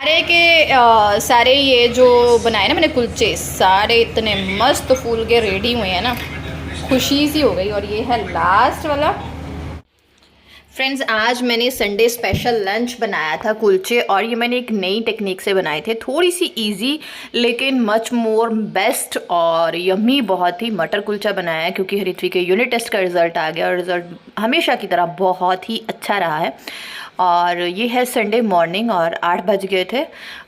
सारे के सारे ये जो बनाए ना मैंने कुलचे, सारे इतने मस्त फूल के रेडी हुए हैं ना, खुशी सी हो गई। और ये है लास्ट वाला। फ्रेंड्स, आज मैंने संडे स्पेशल लंच बनाया था कुलचे, और ये मैंने एक नई टेक्निक से बनाए थे, थोड़ी सी इजी लेकिन मच मोर बेस्ट और यम्मी बहुत ही मटर कुलचा बनाया है, क्योंकि हरित्री के यूनिट टेस्ट का रिज़ल्ट आ गया और रिज़ल्ट हमेशा की तरह बहुत ही अच्छा रहा है। और ये है संडे मॉर्निंग और 8 बज गए थे।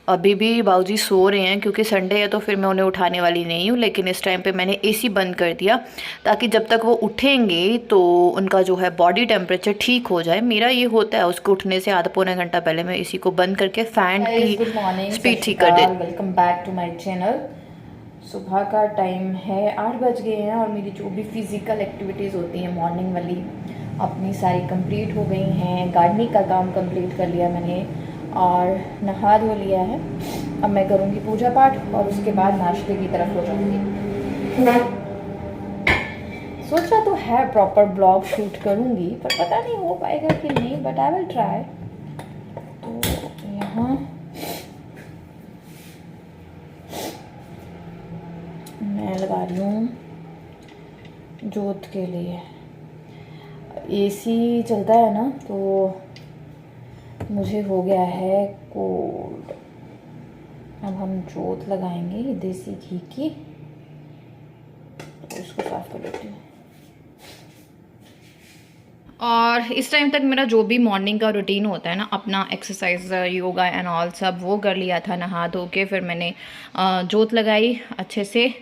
अभी भी बाबूजी सो रहे हैं, क्योंकि संडे है तो फिर मैं उन्हें उठाने वाली नहीं हूँ, लेकिन इस टाइम पे मैंने एसी बंद कर दिया ताकि जब तक वो उठेंगे तो उनका जो है बॉडी टेम्परेचर ठीक हो जाए। मेरा ये होता है, उसको उठने से आधा पौने घंटा पहले मैं एसी को बंद करके फ़ैन की स्पीड ठीक कर देती। Welcome back to my channel. सुबह का टाइम है, 8 बज गए हैं और मेरी जो भी फिज़िकल एक्टिविटीज़ होती हैं मॉर्निंग वाली अपनी सारी कंप्लीट हो गई हैं। गार्डनिंग का काम कंप्लीट कर लिया मैंने और नहा धो लिया है। अब मैं करूँगी पूजा पाठ और उसके बाद नाश्ते की तरफ हो जाऊँगी। सोचा तो है प्रॉपर ब्लॉग शूट करूँगी, पर पता नहीं हो पाएगा कि नहीं, बट आई विल ट्राई। तो यहाँ मैं लगा रही हूँ जोत के लिए। एसी चलता है ना, तो मुझे हो गया है कोल्ड। अब हम जोत लगाएंगे देसी घी की, तो इसको साफ कर लेती हूँ। और इस टाइम तक मेरा जो भी मॉर्निंग का रूटीन होता है ना, अपना एक्सरसाइज योगा एंड ऑल सब वो कर लिया था। नहा धो के फिर मैंने जोत लगाई अच्छे से,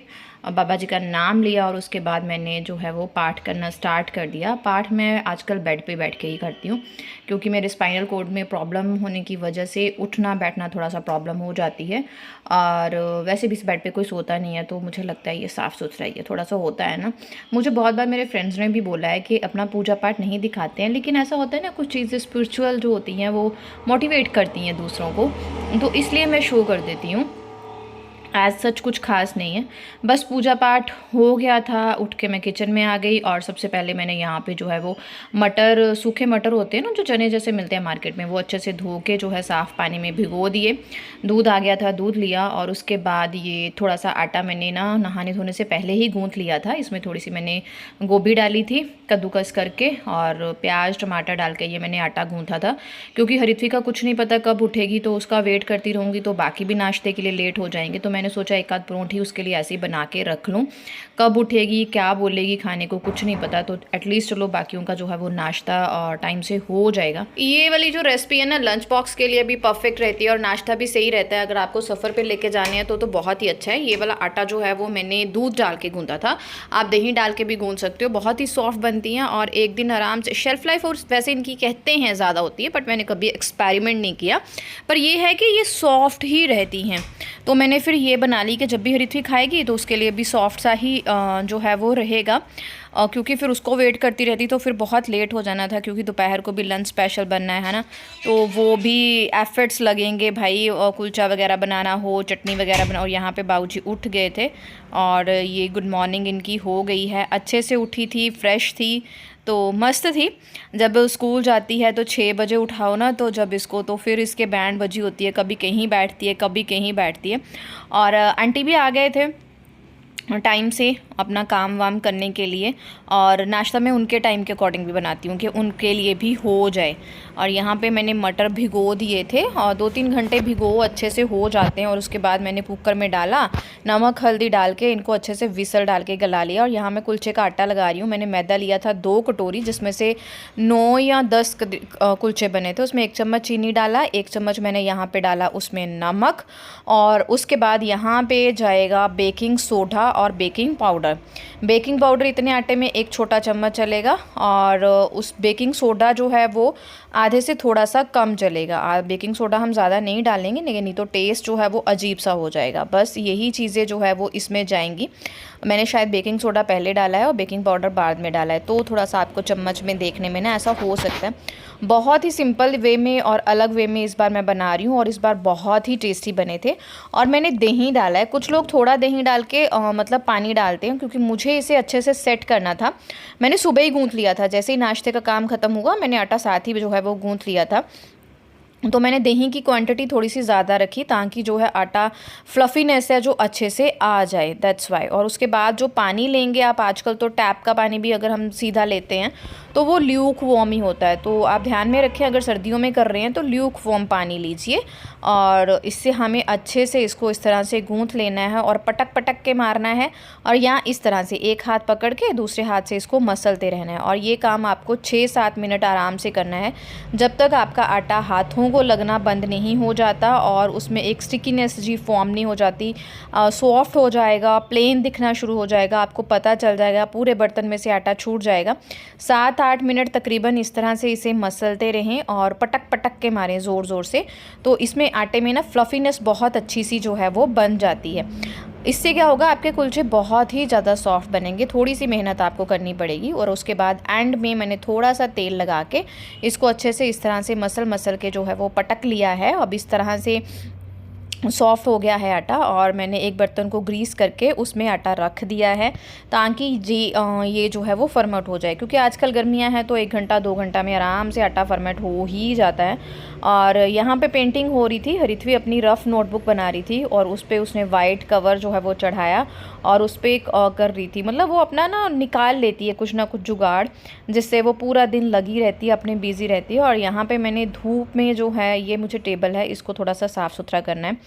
बाबा जी का नाम लिया और उसके बाद मैंने जो है वो पाठ करना स्टार्ट कर दिया। पाठ मैं आजकल बेड पे बैठ के ही करती हूँ, क्योंकि मेरे स्पाइनल कोड में प्रॉब्लम होने की वजह से उठना बैठना थोड़ा सा प्रॉब्लम हो जाती है। और वैसे भी इस बेड पे कोई सोता नहीं है, तो मुझे लगता है ये साफ़ सुथरा ही है, थोड़ा सा होता है ना। मुझे बहुत बार मेरे फ्रेंड्स ने भी बोला है कि अपना पूजा पाठ नहीं दिखाते हैं, लेकिन ऐसा होता है ना, कुछ चीज़ें स्पिरिचुअल जो होती हैं वो मोटिवेट करती हैं दूसरों को, तो इसलिए मैं शो कर देती हूँ। एज सच कुछ खास नहीं है, बस पूजा पाठ हो गया था। उठ के मैं किचन में आ गई और सबसे पहले मैंने यहाँ पे जो है वो मटर, सूखे मटर होते हैं ना जो चने जैसे मिलते हैं मार्केट में, वो अच्छे से धो के जो है साफ़ पानी में भिगो दिए। दूध आ गया था, दूध लिया और उसके बाद ये थोड़ा सा आटा मैंने ना नहाने धोने से पहले ही गूँथ लिया था। इसमें थोड़ी सी मैंने गोभी डाली थी कद्दूकस करके, और प्याज टमाटर डाल के ये मैंने आटा गूँथा था, क्योंकि हरित्री का कुछ नहीं पता कब उठेगी, तो उसका वेट करती रहूँगी तो बाकी भी नाश्ते के लिए लेट हो जाएंगे। तो मैंने सोचा एक आध परोंठी उसके लिए ऐसे ही बना के रख लूँ, कब उठेगी क्या बोलेगी खाने को कुछ नहीं पता, तो एटलीस्ट चलो बाकियों का जो है वो नाश्ता और टाइम से हो जाएगा। ये वाली जो रेसिपी है ना, लंच बॉक्स के लिए भी परफेक्ट रहती है और नाश्ता भी सही रहता है। अगर आपको सफ़र पे लेके जाने हैं तो बहुत ही अच्छा है। ये वाला आटा जो है वो मैंने दूध डाल के गूँधा था, आप दही डाल के भी गूँध सकते हो, बहुत ही सॉफ्ट बनती हैं और एक दिन आराम से। शेल्फ लाइफ और वैसे इनकी कहते हैं ज़्यादा होती है, बट मैंने कभी एक्सपेरिमेंट नहीं किया, पर ये है कि ये सॉफ्ट ही रहती हैं। तो मैंने फिर ये बना ली कि जब भी हरित्री खाएगी तो उसके लिए भी सॉफ्ट सा ही जो है वो रहेगा, क्योंकि फिर उसको वेट करती रहती तो फिर बहुत लेट हो जाना था, क्योंकि दोपहर को भी लंच स्पेशल बनना है ना, तो वो भी एफर्ट्स लगेंगे भाई, और कुलचा वगैरह बनाना हो, चटनी वगैरह बना। और यहाँ पे बाबूजी उठ गए थे और ये गुड मॉर्निंग इनकी हो गई है, अच्छे से उठी थी, फ्रेश थी, तो मस्त थी। जब स्कूल जाती है तो 6 बजे उठाओ ना, तो जब इसको तो फिर इसके बैंड बजी होती है, कभी कहीं बैठती है कभी कहीं बैठती है। और आंटी भी आ गए थे टाइम से अपना काम वाम करने के लिए, और नाश्ता मैं उनके टाइम के अकॉर्डिंग भी बनाती हूँ कि उनके लिए भी हो जाए। और यहाँ पे मैंने मटर भिगो दिए थे और 2-3 घंटे भिगो अच्छे से हो जाते हैं, और उसके बाद मैंने कुकर में डाला, नमक हल्दी डाल के इनको अच्छे से विसल डाल के गला लिया। और यहाँ मैं कुलचे का आटा लगा रही हूँ। मैंने मैदा लिया था 2 कटोरी, जिसमें से 9 या 10 कुलचे बने थे। उसमें 1 चम्मच चीनी डाला, 1 चम्मच मैंने यहाँ पे डाला उसमें नमक, और उसके बाद यहाँ पे जाएगा बेकिंग सोडा और बेकिंग पाउडर। बेकिंग पाउडर इतने आटे में 1 छोटा चम्मच चलेगा, और उस बेकिंग सोडा जो है वो आधे से थोड़ा सा कम चलेगा। बेकिंग सोडा हम ज़्यादा नहीं डालेंगे, लेकिन नहीं तो टेस्ट जो है वो अजीब सा हो जाएगा। बस यही चीज़ें जो है वो इसमें जाएंगी। मैंने शायद बेकिंग सोडा पहले डाला है और बेकिंग पाउडर बाद में डाला है, तो थोड़ा सा आपको चम्मच में देखने में ना ऐसा हो सकता है। बहुत ही सिंपल वे में और अलग वे में इस बार मैं बना रही हूँ, और इस बार बहुत ही टेस्टी बने थे। और मैंने दही डाला है, कुछ लोग थोड़ा दही डाल के मतलब पानी डालते हैं, क्योंकि मुझे इसे अच्छे से सेट करना था। मैंने सुबह ही गूँथ लिया था, जैसे ही नाश्ते का काम ख़त्म हुआ मैंने आटा साथ ही जो है वो गूँथ लिया था। तो मैंने दही की क्वांटिटी थोड़ी सी ज़्यादा रखी ताकि जो है आटा फ्लफ़ीनेस है जो अच्छे से आ जाए, दैट्स वाई। और उसके बाद जो पानी लेंगे आप, आजकल तो टैप का पानी भी अगर हम सीधा लेते हैं तो वो ल्यूक वार्म ही होता है, तो आप ध्यान में रखें अगर सर्दियों में कर रहे हैं तो ल्यूक वार्म पानी लीजिए। और इससे हमें अच्छे से इसको इस तरह से गूँथ लेना है और पटक पटक के मारना है, और यहाँ इस तरह से एक हाथ पकड़ के दूसरे हाथ से इसको मसलते रहना है। और ये काम आपको 6-7 मिनट आराम से करना है जब तक आपका आटा हाथों को लगना बंद नहीं हो जाता और उसमें एक स्टिकीनेस जी फॉर्म नहीं हो जाती, सॉफ्ट हो जाएगा, प्लेन दिखना शुरू हो जाएगा, आपको पता चल जाएगा, पूरे बर्तन में से आटा छूट जाएगा। 7-8 मिनट तकरीबन इस तरह से इसे मसलते रहें और पटक पटक के मारें ज़ोर ज़ोर से, तो इसमें आटे में ना फ्लफ़ीनेस बहुत अच्छी सी जो है वो बन जाती है। इससे क्या होगा, आपके कुलचे बहुत ही ज़्यादा सॉफ्ट बनेंगे। थोड़ी सी मेहनत आपको करनी पड़ेगी। और उसके बाद एंड में मैंने थोड़ा सा तेल लगा के इसको अच्छे से इस तरह से मसल के जो है वो पटक लिया है। अब इस तरह से सॉफ्ट हो गया है आटा, और मैंने एक बर्तन को ग्रीस करके उसमें आटा रख दिया है ताकि ये जो है वो फर्मेंट हो जाए, क्योंकि आजकल गर्मियां हैं तो 1 घंटा 2 घंटा में आराम से आटा फर्मेंट हो ही जाता है। और यहाँ पे पेंटिंग हो रही थी, हरिथवी अपनी रफ़ नोटबुक बना रही थी और उस पर उसने वाइट कवर जो है वो चढ़ाया और उस पर कर रही थी, मतलब वो अपना ना निकाल लेती है कुछ ना कुछ जुगाड़, जिससे वो पूरा दिन लगी रहती है, अपने बिज़ी रहती है। और यहाँ पे मैंने धूप में जो है, ये मुझे टेबल है, इसको थोड़ा सा साफ़ सुथरा करना है।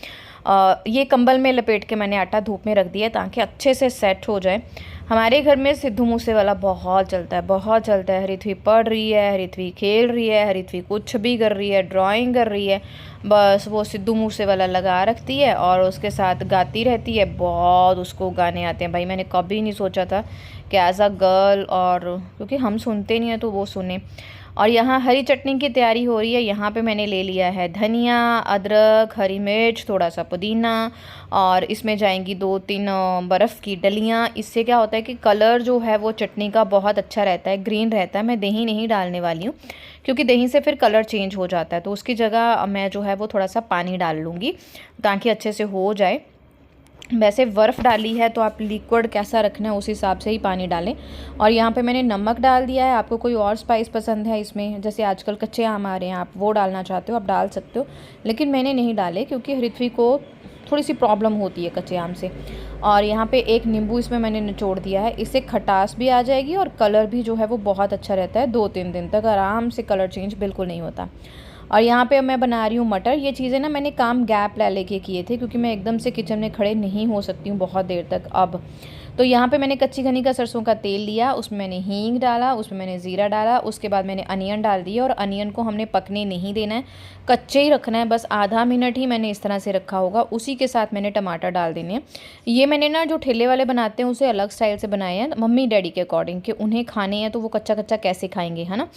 ये कंबल में लपेट के मैंने आटा धूप में रख दिया ताकि अच्छे से सेट हो जाए। हमारे घर में सिद्धू मूसेवाला बहुत चलता है, बहुत चलता है। हरिथवी पढ़ रही है, हरिथवी खेल रही है, हरिथवी कुछ भी कर रही है, ड्राइंग कर रही है, बस वो सिद्धू मूसेवाला लगा रखती है और उसके साथ गाती रहती है। बहुत उसको गाने आते हैं भाई, मैंने कभी नहीं सोचा था कि एज़ अ गर्ल, और क्योंकि हम सुनते नहीं हैं तो वो सुने। और यहाँ हरी चटनी की तैयारी हो रही है। यहाँ पे मैंने ले लिया है धनिया, अदरक, हरी मिर्च, थोड़ा सा पुदीना, और इसमें जाएंगी 2-3 बर्फ़ की डलियाँ। इससे क्या होता है कि कलर जो है वो चटनी का बहुत अच्छा रहता है, ग्रीन रहता है। मैं दही नहीं डालने वाली हूँ क्योंकि दही से फिर कलर चेंज हो जाता है, तो उसकी जगह मैं जो है वो थोड़ा सा पानी डाल लूँगी ताकि अच्छे से हो जाए। वैसे बर्फ़ डाली है तो आप लिक्विड कैसा रखना है उस हिसाब से ही पानी डालें। और यहाँ पे मैंने नमक डाल दिया है। आपको कोई और स्पाइस पसंद है इसमें, जैसे आजकल कच्चे आम आ रहे हैं, आप वो डालना चाहते हो आप डाल सकते हो, लेकिन मैंने नहीं डाले क्योंकि हृथ्वी को थोड़ी सी प्रॉब्लम होती है कच्चे आम से। और यहाँ पे एक नींबू इसमें मैंने निचोड़ दिया है, इससे खटास भी आ जाएगी और कलर भी जो है वो बहुत अच्छा रहता है। 2-3 दिन तक आराम से कलर चेंज बिल्कुल नहीं होता। और यहाँ पे मैं बना रही हूँ मटर। ये चीज़ें ना मैंने काम गैप ले लेके किए थे क्योंकि मैं एकदम से किचन में खड़े नहीं हो सकती हूँ बहुत देर तक। अब तो यहाँ पे मैंने कच्ची घनी का सरसों का तेल लिया, उसमें मैंने हींग डाला, उसमें मैंने ज़ीरा डाला, उसके बाद मैंने अनियन डाल दिया। और अनियन को हमने पकने नहीं देना है, कच्चे ही रखना है, बस आधा मिनट ही मैंने इस तरह से रखा होगा। उसी के साथ मैंने टमाटर डाल देने हैं। ये मैंने ना जो ठेले वाले बनाते हैं उसे अलग स्टाइल से बनाए हैं, मम्मी डैडी के अकॉर्डिंग, कि उन्हें खाने हैं तो वो कच्चा कच्चा कैसे खाएंगे, है ना,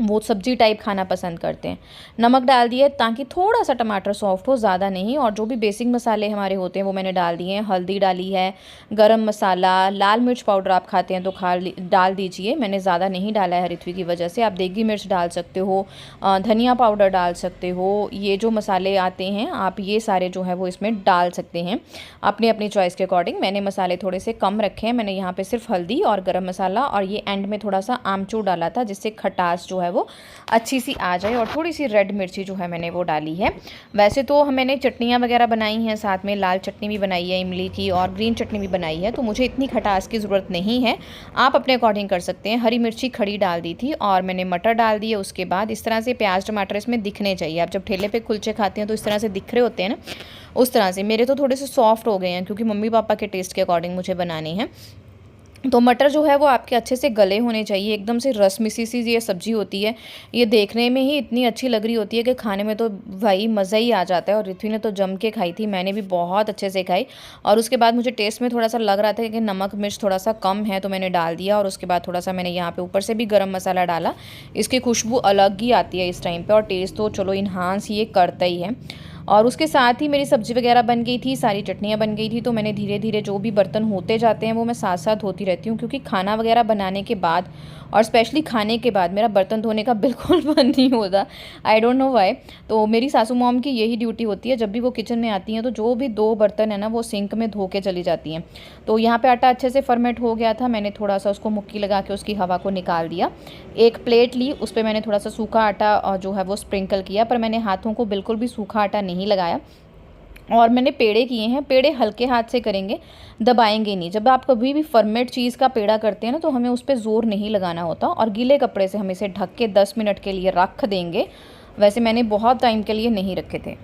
वो सब्जी टाइप खाना पसंद करते हैं। नमक डाल दिए ताकि थोड़ा सा टमाटर सॉफ्ट हो, ज़्यादा नहीं। और जो भी बेसिक मसाले हमारे होते हैं वो मैंने डाल दिए हैं। हल्दी डाली है, गरम मसाला, लाल मिर्च पाउडर आप खाते हैं तो डाल दीजिए, मैंने ज़्यादा नहीं डाला है हरिथवी की वजह से। आप देगी मिर्च डाल सकते हो, धनिया पाउडर डाल सकते हो, ये जो मसाले आते हैं आप ये सारे जो है वो इसमें डाल सकते हैं अपनी अपनी चॉइस के अकॉर्डिंग। मैंने मसाले थोड़े से कम रखे हैं, मैंने यहाँ पर सिर्फ हल्दी और गर्म मसाला और ये एंड में थोड़ा सा आमचूर डाला था जिससे खटास जो है वो अच्छी सी आ जाए। और थोड़ी सी रेड मिर्ची जो है मैंने वो डाली है। वैसे तो मैंने चटनियाँ वगैरह बनाई हैं, साथ में लाल चटनी भी बनाई है इमली की और ग्रीन चटनी भी बनाई है, तो मुझे इतनी खटास की ज़रूरत नहीं है, आप अपने अकॉर्डिंग कर सकते हैं। हरी मिर्ची खड़ी डाल दी थी और मैंने मटर डाल दिए। उसके बाद इस तरह से प्याज टमाटर इसमें दिखने चाहिए। आप जब ठेले पे कुलचे खाते हैं तो इस तरह से दिख रहे होते हैं ना, उस तरह से। मेरे तो थोड़े से सॉफ्ट हो गए हैं क्योंकि मम्मी पापा के टेस्ट के अकॉर्डिंग मुझे बनाने हैं। तो मटर जो है वो आपके अच्छे से गले होने चाहिए, एकदम से रस मिसी सी ये सब्ज़ी होती है, ये देखने में ही इतनी अच्छी लग रही होती है कि खाने में तो भाई मज़ा ही आ जाता है। और रिथ्वी ने तो जम के खाई थी, मैंने भी बहुत अच्छे से खाई। और उसके बाद मुझे टेस्ट में थोड़ा सा लग रहा था कि नमक मिर्च थोड़ा सा कम है, तो मैंने डाल दिया। और उसके बाद थोड़ा सा मैंने यहाँ पर ऊपर से भी गर्म मसाला डाला, इसकी खुशबू अलग ही आती है इस टाइम पर, और टेस्ट तो चलो इन्हांस ये करता ही है। और उसके साथ ही मेरी सब्ज़ी वगैरह बन गई थी, सारी चटनियाँ बन गई थी। तो मैंने धीरे धीरे जो भी बर्तन होते जाते हैं वो मैं साथ साथ धोती रहती हूँ, क्योंकि खाना वगैरह बनाने के बाद और स्पेशली खाने के बाद मेरा बर्तन धोने का बिल्कुल मन नहीं होता। I don't know why. तो मेरी सासू मॉम की यही ड्यूटी होती है, जब भी वो किचन में आती हैं तो जो भी 2 बर्तन है ना वो सिंक में धो के चली जाती हैं। तो यहाँ पे आटा अच्छे से फर्मेंट हो गया था, मैंने थोड़ा सा उसको मुक्की लगा के उसकी हवा को निकाल दिया। एक प्लेट ली, उस पर मैंने थोड़ा सा सूखा आटा जो है वो स्प्रिंकल किया, पर मैंने हाथों को बिल्कुल भी सूखा आटा नहीं लगाया। और मैंने पेड़े किए हैं, पेड़े हल्के हाथ से करेंगे, दबाएंगे नहीं। जब आप कभी भी फर्मेंट चीज़ का पेड़ा करते हैं ना तो हमें उस पर ज़ोर नहीं लगाना होता, और गीले कपड़े से हम इसे ढक के 10 मिनट के लिए रख देंगे। वैसे मैंने बहुत टाइम के लिए नहीं रखे थे।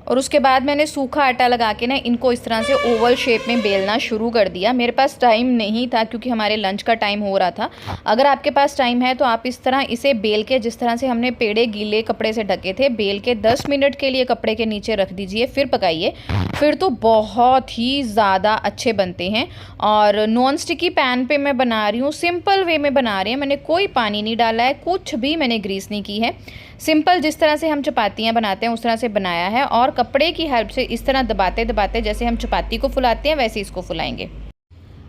और उसके बाद मैंने सूखा आटा लगा के ना इनको इस तरह से ओवल शेप में बेलना शुरू कर दिया। मेरे पास टाइम नहीं था क्योंकि हमारे लंच का टाइम हो रहा था। अगर आपके पास टाइम है तो आप इस तरह इसे बेल के, जिस तरह से हमने पेड़े गीले कपड़े से ढके थे, बेल के 10 मिनट के लिए कपड़े के नीचे रख दीजिए, फिर पकाइए। फिर तो बहुत ही ज़्यादा अच्छे बनते हैं। और नॉन स्टिकी पैन पे मैं बना रही हूँ, सिंपल वे में बना रही हूँ। मैंने कोई पानी नहीं डाला है, कुछ भी मैंने ग्रीस नहीं की है। सिंपल जिस तरह से हम चपातियाँ बनाते हैं उस तरह से बनाया है, और कपड़े की हेल्प से इस तरह दबाते दबाते जैसे हम चपाती को फुलाते हैं वैसे इसको फुलाएंगे।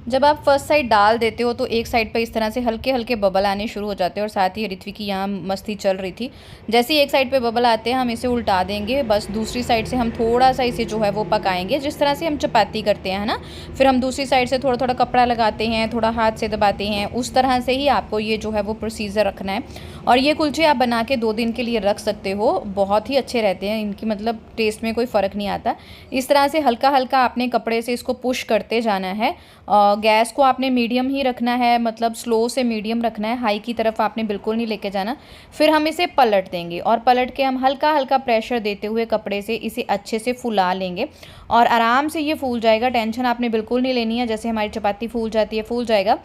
जब आप फर्स्ट साइड डाल देते हो तो एक साइड पे इस तरह से हल्के हल्के बबल आने शुरू हो जाते हैं, और साथ ही ऋत्विक की यहाँ मस्ती चल रही थी। जैसे ही एक साइड पे बबल आते हैं हम इसे उल्टा देंगे, बस दूसरी साइड से हम थोड़ा सा इसे जो है वो पकाएंगे, जिस तरह से हम चपाती करते हैं, है ना। फिर हम दूसरी साइड से थोड़ा थोड़ा कपड़ा लगाते हैं, थोड़ा हाथ से दबाते हैं, उस तरह से ही आपको ये जो है वो प्रोसीजर रखना है। और ये कुलचे आप बना के 2 दिन के लिए रख सकते हो, बहुत ही अच्छे रहते हैं इनकी, मतलब टेस्ट में कोई फ़र्क नहीं आता। इस तरह से हल्का हल्का आपने कपड़े से इसको पुश करते जाना है। गैस को आपने मीडियम ही रखना है, मतलब स्लो से मीडियम रखना है, हाई की तरफ आपने बिल्कुल नहीं लेके जाना। फिर हम इसे पलट देंगे, और पलट के हम हल्का हल्का प्रेशर देते हुए कपड़े से इसे अच्छे से फुला लेंगे, और आराम से ये फूल जाएगा। टेंशन आपने बिल्कुल नहीं लेनी है, जैसे हमारी चपाती फूल जाती है फूल जाएगा।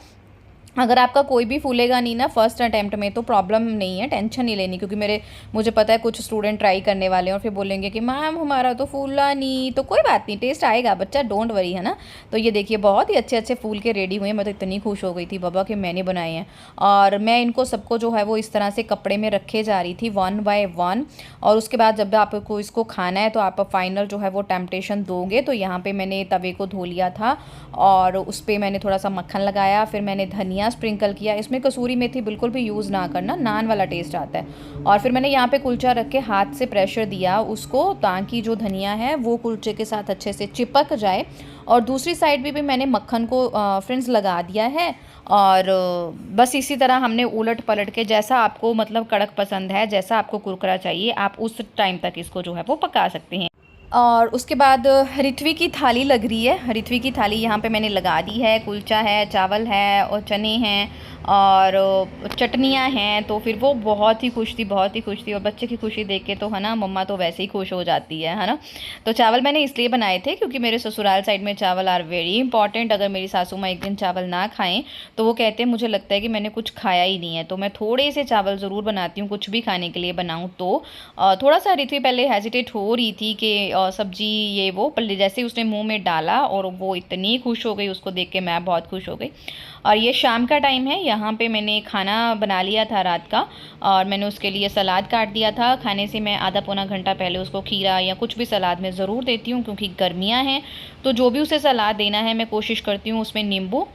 अगर आपका कोई भी फूलेगा नहीं ना फर्स्ट अटैम्प्ट में तो प्रॉब्लम नहीं है, टेंशन नहीं लेनी। क्योंकि मुझे पता है कुछ स्टूडेंट ट्राई करने वाले हैं और फिर बोलेंगे कि मैम हमारा तो फूला नहीं। तो कोई बात नहीं, टेस्ट आएगा बच्चा, डोंट वरी, है ना। तो ये देखिए बहुत ही अच्छे अच्छे फूल के रेडी हुए हैं। मैं तो इतनी खुश हो गई थी बाबा कि मैंने बनाए हैं। और मैं इनको सबको जो है वो इस तरह से कपड़े में रखे जा रही थी 1 बाय 1। और उसके बाद जब आपको इसको खाना है तो आप फाइनल जो है वो टेम्पटेशन दोगे। तो यहाँ पर मैंने तवे को धो लिया था और उस पर मैंने थोड़ा सा मक्खन लगाया, फिर मैंने धनिया स्प्रिंकल किया। इसमें कसूरी मेथी बिल्कुल भी यूज़ ना करना, नान वाला टेस्ट आता है। और फिर मैंने यहाँ पे कुलचा रख के हाथ से प्रेशर दिया उसको, ताकि जो धनिया है वो कुलचे के साथ अच्छे से चिपक जाए। और दूसरी साइड भी मैंने मक्खन को फ्रेंड्स लगा दिया है। और बस इसी तरह हमने उलट पलट के, जैसा आपको मतलब कड़क पसंद है, जैसा आपको कुरकुरा चाहिए, आप उस टाइम तक इसको जो है वो पका सकते हैं। और उसके बाद ऋत्विक की थाली लग रही है। ऋत्विक की थाली यहाँ पे मैंने लगा दी है। कुलचा है, चावल है और चने हैं और चटनियाँ हैं। तो फिर वो बहुत ही खुश थी, बहुत ही खुश थी। और बच्चे की खुशी देख के तो है ना, मम्मा तो वैसे ही खुश हो जाती है ना। तो चावल मैंने इसलिए बनाए थे क्योंकि मेरे ससुराल साइड में चावल आर वेरी इंपॉर्टेंट। अगर मेरी सासू माँ एक दिन चावल ना खाएं तो वो कहते हैं मुझे लगता है कि मैंने कुछ खाया ही नहीं है। तो मैं थोड़े से चावल ज़रूर बनाती हूँ, कुछ भी खाने के लिए बनाऊँ तो। थोड़ा सा ऋत्विक पहले हेजिटेट हो रही थी कि सब्जी ये वो, पर जैसे ही उसने मुंह में डाला और वो इतनी खुश हो गई, उसको देख के मैं बहुत खुश हो गई। और ये शाम का टाइम है। यहाँ पे मैंने खाना बना लिया था रात का, और मैंने उसके लिए सलाद काट दिया था। खाने से मैं आधा पौना घंटा पहले उसको खीरा या कुछ भी सलाद में ज़रूर देती हूँ, क्योंकि गर्मियाँ हैं। तो जो भी उसे सलाद देना है मैं कोशिश करती हूँ उसमें नींबू,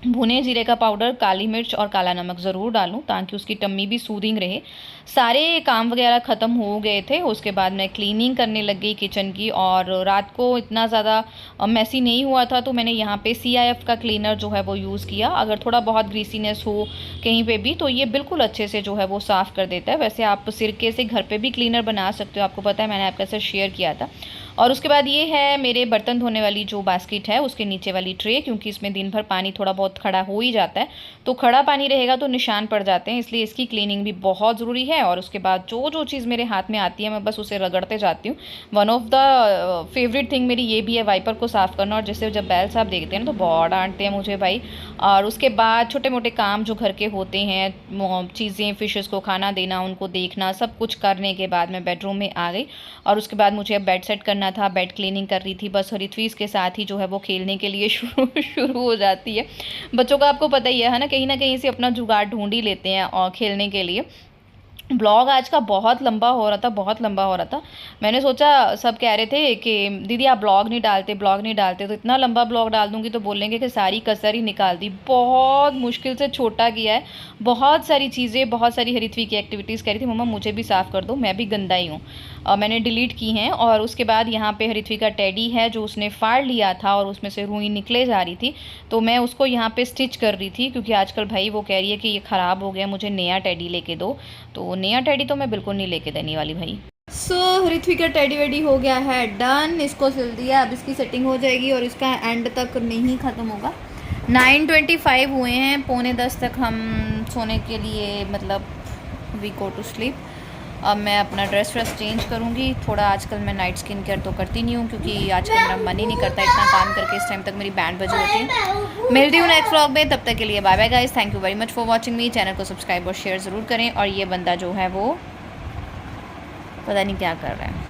भुने जीरे का पाउडर, काली मिर्च और काला नमक ज़रूर डालूं, ताकि उसकी टम्मी भी सूदिंग रहे। सारे काम वगैरह ख़त्म हो गए थे। उसके बाद मैं क्लीनिंग करने लग गई किचन की। और रात को इतना ज़्यादा मैसी नहीं हुआ था, तो मैंने यहाँ पे CIF का क्लीनर जो है वो यूज़ किया। अगर थोड़ा बहुत ग्रीसीनेस हो कहीं पे भी तो ये बिल्कुल अच्छे से जो है वो साफ़ कर देता है। वैसे आप सिरके से घर पर भी क्लीनर बना सकते हो, आपको पता है, मैंने आपके साथ शेयर किया था। और उसके बाद ये है मेरे बर्तन धोने वाली जो बास्केट है, उसके नीचे वाली ट्रे, क्योंकि इसमें दिन भर पानी थोड़ा बहुत खड़ा हो ही जाता है। तो खड़ा पानी रहेगा तो निशान पड़ जाते हैं, इसलिए इसकी क्लीनिंग भी बहुत ज़रूरी है। और उसके बाद जो चीज़ मेरे हाथ में आती है मैं बस उसे रगड़ते जाती हूँ। One of the favourite thing मेरी ये भी है वाइपर को साफ़ करना। और जैसे जब बैल साहब देखते हैं ना तो बहुत डांटते हैं मुझे भाई। और उसके बाद छोटे मोटे काम जो घर के होते हैं, चीज़ें, फिशेस को खाना देना, उनको देखना, सब कुछ करने के बाद मैं बेडरूम में आ गई। और उसके बाद मुझे अब बेड सेट करना था, बेड क्लीनिंग कर रही थी। बस ऋत्विक के साथ ही जो है वो खेलने के लिए शुरू हो जाती है। बच्चों का आपको पता ही है ना, कहीं ना कहीं से अपना जुगाड़ ढूंढ ही लेते हैं और खेलने के लिए। ब्लॉग आज का बहुत लंबा हो रहा था, बहुत लंबा हो रहा था। मैंने सोचा, सब कह रहे थे कि दीदी आप ब्लॉग नहीं डालते, तो इतना लंबा ब्लॉग डाल दूंगी तो बोलेंगे कि सारी कसर ही निकाल दी। बहुत मुश्किल से छोटा किया है, बहुत सारी चीज़ें, बहुत सारी हरिथवी की एक्टिविटीज़ कह रही थी मम्मा मुझे भी साफ़ कर दो, मैं भी गंदा ही हूँ। मैंने डिलीट की हैं। और उसके बाद यहाँ पे हरिथवी का टेडी है जो उसने फाड़ लिया था और उसमें से रुई निकले जा रही थी, तो मैं उसको यहाँ पे स्टिच कर रही थी, क्योंकि आजकल भाई वो कह रही है कि ये ख़राब हो गया, मुझे नया टेडी लेके दो। तो नया टेडी तो मैं बिल्कुल नहीं लेके देने वाली भाई। हृथ्वी का टेडी वेडी हो गया है डन, इसको सिल दिया, अब इसकी सेटिंग हो जाएगी और इसका एंड तक नहीं ख़त्म होगा। 9:25 हुए हैं, 9:45 तक हम सोने के लिए मतलब वी गो टू स्लीप। अब मैं अपना ड्रेस चेंज करूँगी। थोड़ा आजकल मैं नाइट स्किन केयर तो करती नहीं हूँ, क्योंकि आजकल मेरा मन ही नहीं करता इतना काम करके। इस टाइम तक मेरी बैंड बजी होती है। मिलती हूँ नेक्स्ट व्लॉग में, तब तक के लिए bye bye guys, thank you very much for watching me. Channel को सब्सक्राइब और शेयर ज़रूर करें। और ये बंदा जो है वो पता नहीं क्या कर रहा है।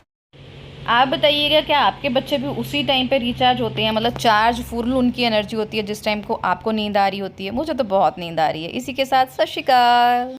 आप बताइएगा क्या आपके बच्चे भी उसी टाइम पे रिचार्ज होते हैं, मतलब चार्ज फुल उनकी एनर्जी होती है जिस टाइम को आपको नींद आ रही होती है? मुझे तो बहुत नींद आ रही है। इसी के साथ सत श्री अकाल।